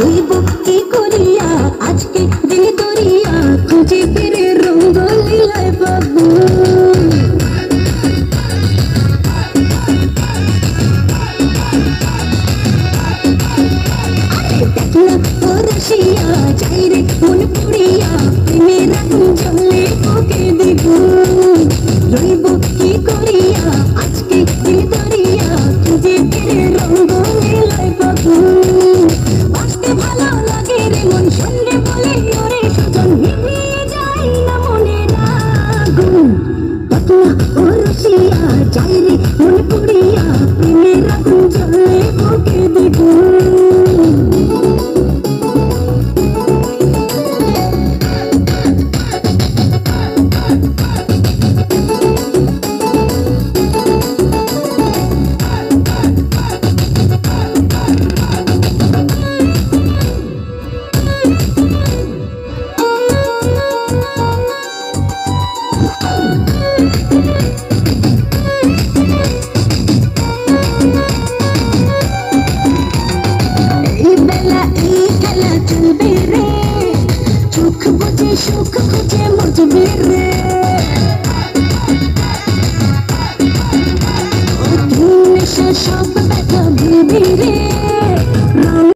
হইব কি করিয়া আজকে দিন দরিয়া খুঁজে ফিরে রঙ্গ লীলায় বাবু দেখলা পরশিয়া যাই রে মন পুড়িয়া প্রেমের আগুন জ্বলে ওকে দিব রইব কি করিয়া আজকে দিন দরিয়া খুঁজে ফিরে রঙ্গ লীলায় বাবু বাঁচতে ভালো লাগে রে মন সঙ্গে বলে ওরে সুজন নিভিয়ে যায় না মনের আগুন দেখলা পরশিয়া যাই রে মন পুড়িয়া প্রেমের আগুন জ্বলে ওকে দিব সুখ খুঁজে মরবে রে নেশা সব ব্যথা ভুলবি